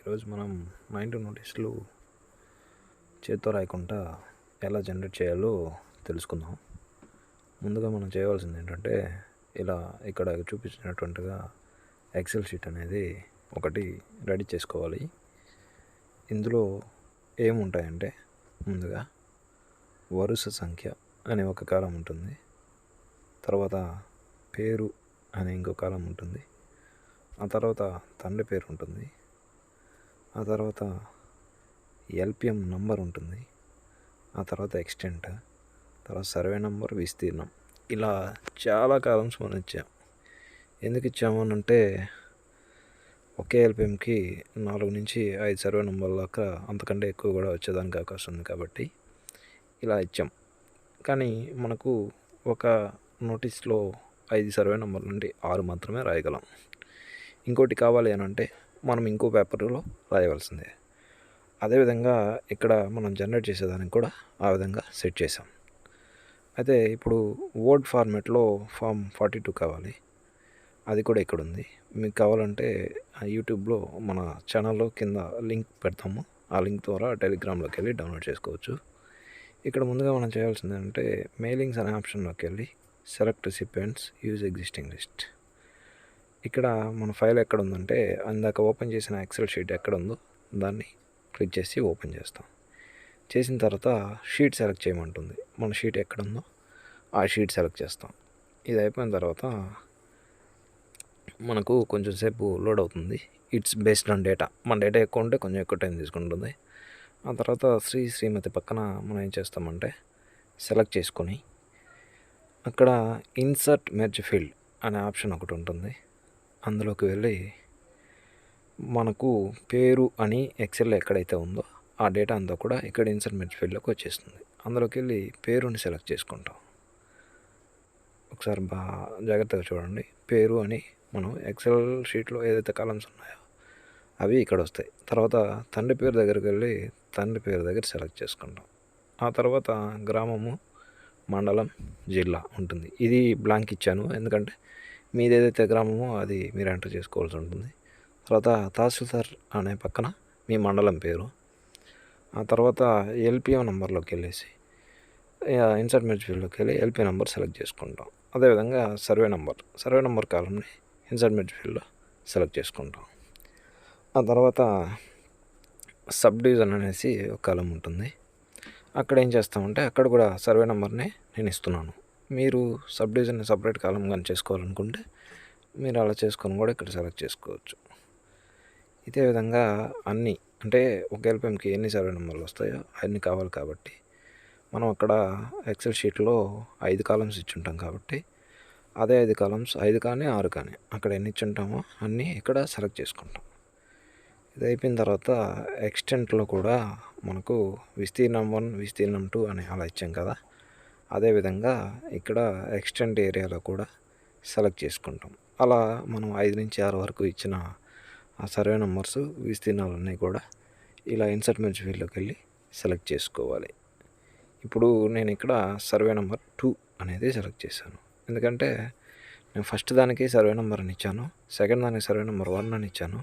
ఈరోజు మనం 9 నోటీసులు చేత్తో రాయకుండా ఎలా జనరేట్ చేయాలో తెలుసుకుందాం. ముందుగా మనం చేయవలసింది ఏంటంటే, ఇలా ఇక్కడ చూపించినటువంటిగా ఎక్సెల్ షీట్ అనేది ఒకటి రెడీ చేసుకోవాలి. ఇందులో ఏముంటాయంటే, ముందుగా వరుస సంఖ్య అనే ఒక కాలం ఉంటుంది, తర్వాత పేరు అనే ఇంకో కాలం ఉంటుంది, ఆ తర్వాత తండ్రి పేరు ఉంటుంది, ఆ తర్వాత ఎల్పిఎం నంబర్ ఉంటుంది, ఆ తర్వాత ఎక్స్టెంట్, తర్వాత సర్వే నంబర్, విస్తీర్ణం. ఇలా చాలా కాలమ్స్ మనం ఇచ్చాం. ఎందుకు ఇచ్చాము అని అంటే, ఒకే ఎల్పిఎంకి 4 నుంచి 5 సర్వే నంబర్ల దాకా అంతకంటే ఎక్కువ కూడా వచ్చేదానికి అవకాశం ఉంది కాబట్టి ఇలా ఇచ్చాం. కానీ మనకు ఒక నోటీస్లో 5 సర్వే నంబర్ల నుండి 6 మాత్రమే రాయగలం. ఇంకోటి కావాలి అని అంటే మనం ఇంకో పేపర్లో రాయవలసిందే. అదేవిధంగా ఇక్కడ మనం జనరేట్ చేసేదానికి కూడా ఆ విధంగా సెట్ చేసాం. అయితే ఇప్పుడు వర్డ్ ఫార్మాట్లో ఫామ్ 42 కావాలి. అది కూడా ఇక్కడ ఉంది. మీకు కావాలంటే యూట్యూబ్లో మన ఛానల్లో కింద లింక్ పెడతాము. ఆ లింక్ ద్వారా టెలిగ్రామ్లోకి వెళ్ళి డౌన్లోడ్ చేసుకోవచ్చు. ఇక్కడ ముందుగా మనం చేయాల్సింది అంటే, మెయిలింగ్స్ అనే ఆప్షన్లోకి వెళ్ళి సెలెక్ట్ రిసిపియెంట్స్, యూజ్ ఎగ్జిస్టింగ్ లిస్ట్. ఇక్కడ మన ఫైల్ ఎక్కడ ఉందంటే, అందాక ఓపెన్ చేసిన ఎక్సెల్ షీట్ ఎక్కడ ఉందో దాన్ని క్లిక్ చేసి ఓపెన్ చేస్తాం. చేసిన తర్వాత షీట్ సెలెక్ట్ చేయమంటుంది. మన షీట్ ఎక్కడ ఉందో ఆ షీట్ సెలెక్ట్ చేస్తాం. ఇది అయిపోయిన తర్వాత మనకు కొంచెం సేపు లోడ్ అవుతుంది. It's based on data. మన డేటా ఎక్కువ ఉంటే కొంచెం ఎక్కువ టైం తీసుకుంటుంది. ఆ తర్వాత శ్రీమతి పక్కన మనం ఏం చేస్తామంటే, సెలెక్ట్ చేసుకొని అక్కడ ఇన్సర్ట్ మెర్జ్ ఫీల్డ్ అనే ఆప్షన్ ఒకటి ఉంటుంది. అందులోకి వెళ్ళి మనకు పేరు అని ఎక్సెల్లో ఎక్కడైతే ఉందో ఆ డేటా అంతా కూడా ఇక్కడ ఇన్సర్ట్ మెర్జ్ ఫీల్డ్లోకి వచ్చేస్తుంది. అందులోకి వెళ్ళి పేరుని సెలెక్ట్ చేసుకుంటాం. ఒకసారి జాగ్రత్తగా చూడండి. పేరు అని మనం ఎక్సెల్ షీట్లో ఏదైతే కాలమ్స్ ఉన్నాయో అవి ఇక్కడ వస్తాయి. తర్వాత తండ్రి పేరు దగ్గరికి వెళ్ళి తండ్రి పేరు దగ్గర సెలెక్ట్ చేసుకుంటాం. ఆ తర్వాత గ్రామము, మండలం, జిల్లా ఉంటుంది. ఇది బ్లాంక్ ఇచ్చాను, ఎందుకంటే మీది ఏదైతే గ్రామమో అది మీరు ఎంటర్ చేసుకోవాల్సి ఉంటుంది. తర్వాత తహసీల్దార్ అనే పక్కన మీ మండలం పేరు. ఆ తర్వాత ఎల్పిఎం నెంబర్లోకి వెళ్ళేసి ఇన్సర్ట్ మెర్జ్ ఫీల్డ్లోకి వెళ్ళి ఎల్పి నెంబర్ సెలెక్ట్ చేసుకుంటాం. అదేవిధంగా సర్వే నెంబర్ కాలంని ఇన్సర్ట్ మెర్జ్ ఫీల్డ్లో సెలెక్ట్ చేసుకుంటాం. ఆ తర్వాత సబ్ డివిజన్ అనేసి ఒక కాలం ఉంటుంది. అక్కడ ఏం చేస్తామంటే, అక్కడ కూడా సర్వే నెంబర్ని నేను ఇస్తున్నాను. మీరు సబ్ డివిజన్ని సపరేట్ కాలం కానీ చేసుకోవాలనుకుంటే మీరు అలా చేసుకొని కూడా ఇక్కడ సెలెక్ట్ చేసుకోవచ్చు. ఇదే విధంగా అన్నీ, అంటే ఒక ఎల్పిఎంకి ఎన్ని సర్వే నెంబర్లు వస్తాయో అన్నీ కావాలి కాబట్టి మనం అక్కడ ఎక్సెల్ షీట్లో 5 కాలమ్స్ ఇచ్చుంటాం కాబట్టి అదే 5 కాలమ్స్, 5 కానీ 6 కానీ అక్కడ ఎన్ని ఇచ్చుంటామో అన్నీ ఇక్కడ సెలెక్ట్ చేసుకుంటాం. ఇది అయిపోయిన తర్వాత ఎక్స్టెంట్లో కూడా మనకు విస్తీర్ణం 1, విస్తీర్ణం 2 అని అలా ఇచ్చాం కదా, అదేవిధంగా ఇక్కడ ఎక్స్టెంట్ ఏరియాలో కూడా సెలెక్ట్ చేసుకుంటాం. అలా మనం 5 నుంచి 6 వరకు ఇచ్చిన ఆ సర్వే నెంబర్స్, విస్తీర్ణాలన్నీ కూడా ఇలా ఇన్సర్ట్ మెర్జ్ ఫీల్డ్లోకి వెళ్ళి సెలెక్ట్ చేసుకోవాలి. ఇప్పుడు నేను ఇక్కడ సర్వే నెంబర్ 2 అనేది సెలెక్ట్ చేశాను. ఎందుకంటే నేను ఫస్ట్ దానికి సర్వే నెంబర్ అని ఇచ్చాను, సెకండ్ దానికి సర్వే నెంబర్ 1 అని ఇచ్చాను,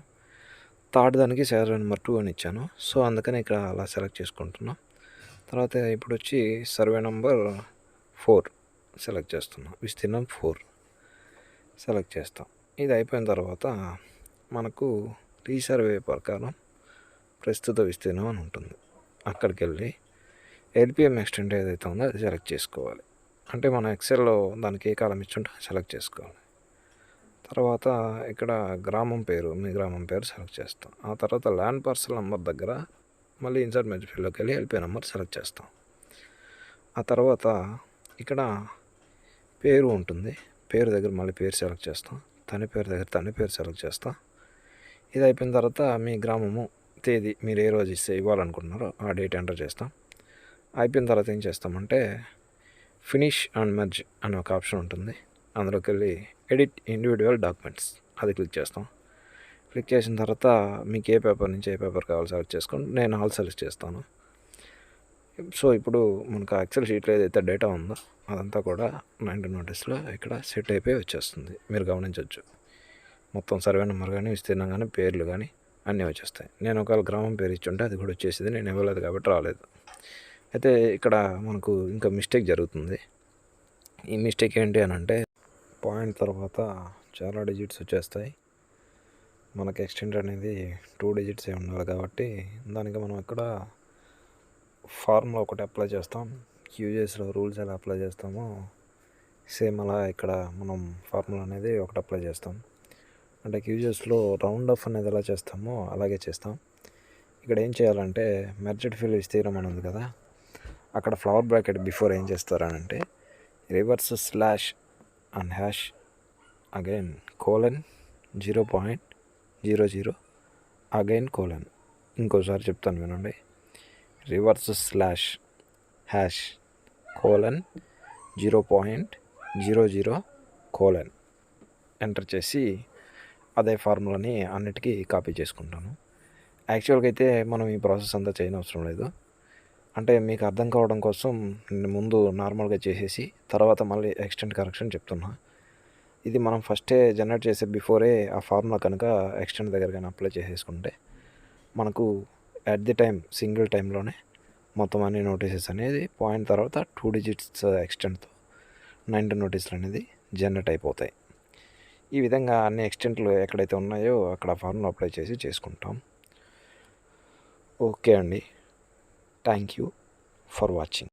థర్డ్ దానికి సర్వే నెంబర్ 2 అని ఇచ్చాను. సో అందుకని ఇక్కడ అలా సెలెక్ట్ చేసుకుంటున్నాం. తర్వాత ఇప్పుడు వచ్చి సర్వే నెంబర్ 4 సెలెక్ట్ చేస్తున్నాం, విస్తీర్ణం 4 సెలెక్ట్ చేస్తాం. ఇది అయిపోయిన తర్వాత మనకు రీసర్వే ప్రకారం ప్రస్తుత విస్తీర్ణం అని ఉంటుంది. అక్కడికి వెళ్ళి ఎల్పిఎం ఎక్స్టెంట్ ఏదైతే ఉందో అది సెలెక్ట్ చేసుకోవాలి. అంటే మన ఎక్సెల్లో దానికి ఏ కాలం ఇచ్చుంటే సెలెక్ట్ చేసుకోవాలి. తర్వాత ఇక్కడ గ్రామం పేరు, మీ గ్రామం పేరు సెలెక్ట్ చేస్తాం. ఆ తర్వాత ల్యాండ్ పార్సల్ నెంబర్ దగ్గర మళ్ళీ ఇన్సర్ట్ మెర్జ్ ఫీల్డ్లోకి వెళ్ళి ఎల్పి నెంబర్ సెలెక్ట్ చేస్తాం. ఆ తర్వాత ఇక్కడ పేరు ఉంటుంది, పేరు దగ్గర మళ్ళీ పేరు సెలెక్ట్ చేస్తాం, తండ్రి పేరు దగ్గర తండ్రి పేరు సెలెక్ట్ చేస్తాం. ఇది అయిపోయిన తర్వాత మీ గ్రామము, తేదీ మీరు ఏ రోజు ఇవ్వాలనుకుంటున్నారో ఆ డేట్ ఎంటర్ చేస్తాం. అయిపోయిన తర్వాత ఏం చేస్తామంటే, ఫినిష్ అండ్ మెర్జ్ అనే ఒక ఆప్షన్ ఉంటుంది. అందులోకి వెళ్ళి ఎడిట్ ఇండివిజువల్ డాక్యుమెంట్స్ అది క్లిక్ చేస్తాం. క్లిక్ చేసిన తర్వాత మీకు ఏ పేపర్ నుంచి ఏ పేపర్ కావాలో సెలెక్ట్ చేసుకొని నేను ఆల్ సెలెక్ట్ చేస్తాను. సో ఇప్పుడు మనకు ఎక్సెల్ షీట్లో ఏదైతే డేటా ఉందో అదంతా కూడా 9 నోటీస్లో ఇక్కడ సెట్ అయిపోయి వచ్చేస్తుంది. మీరు గమనించవచ్చు, మొత్తం సర్వే నెంబర్ కానీ, విస్తీర్ణం కానీ, పేర్లు కానీ అన్నీ వచ్చేస్తాయి. నేను ఒకవేళ గ్రామం పేరు ఇచ్చుంటే అది కూడా వచ్చేసేది. నేను ఇవ్వలేదు కాబట్టి రాలేదు. అయితే ఇక్కడ మనకు ఇంకా మిస్టేక్ జరుగుతుంది. ఈ మిస్టేక్ ఏంటి అని అంటే పాయింట్ తర్వాత చాలా డిజిట్స్ వచ్చేస్తాయి. మనకి ఎక్స్టెంట్ అనేది 2 డిజిట్సే ఉండాలి కాబట్టి దానికి మనం ఇక్కడ ఫార్ములా ఒకటి అప్లై చేస్తాం. క్యూజెస్లో రూల్స్ ఎలా అప్లై చేస్తామో సేమ్ అలా ఇక్కడ మనం ఫార్ములా అనేది ఒకటి అప్లై చేస్తాం. అంటే క్యూజెస్లో రౌండ్ ఆఫ్ అనేది ఎలా చేస్తామో అలాగే చేస్తాం. ఇక్కడ ఏం చేయాలంటే మెర్జ్డ్ ఫీల్డ్ విస్తీర్ణం అని ఉంది కదా, అక్కడ ఫ్లవర్ బ్రాకెట్ బిఫోర్ ఏం చేస్తారనంటే reverse slash and hash again colon 0.00 again colon. ఇంకోసారి చెప్తాను వినండి. Reverse slash hash colon 0.00 colon enter చేసి అదే ఫార్ములాని అన్నిటికీ కాపీ చేసుకుంటాను. యాక్చువల్గా అయితే మనం ఈ ప్రాసెస్ అంతా చేయనవసరం లేదు. అంటే మీకు అర్థం కావడం కోసం నేను ముందు నార్మల్గా చేసేసి తర్వాత మళ్ళీ ఎక్స్టెంట్ కరెక్షన్ చెప్తున్నా. ఇది మనం ఫస్టే జనరేట్ చేసే బిఫోరే ఆ ఫార్ములా కనుక ఎక్స్టెంట్ దగ్గర కానీ అప్లై చేసేసుకుంటే మనకు అట్ ది టైం సింగిల్ టైంలోనే మొత్తం అన్ని నోటీసెస్ అనేది పాయింట్ తర్వాత 2 డిజిట్స్ ఎక్స్టెంట్తో 90 నోటీసులు అనేది జనరేట్ అయిపోతాయి. ఈ విధంగా అన్ని ఎక్స్టెంట్లు ఎక్కడైతే ఉన్నాయో అక్కడ ఫార్ములా అప్లై చేసి చేసుకుంటాం. ఓకే అండి, థ్యాంక్ యూ ఫర్ వాచింగ్.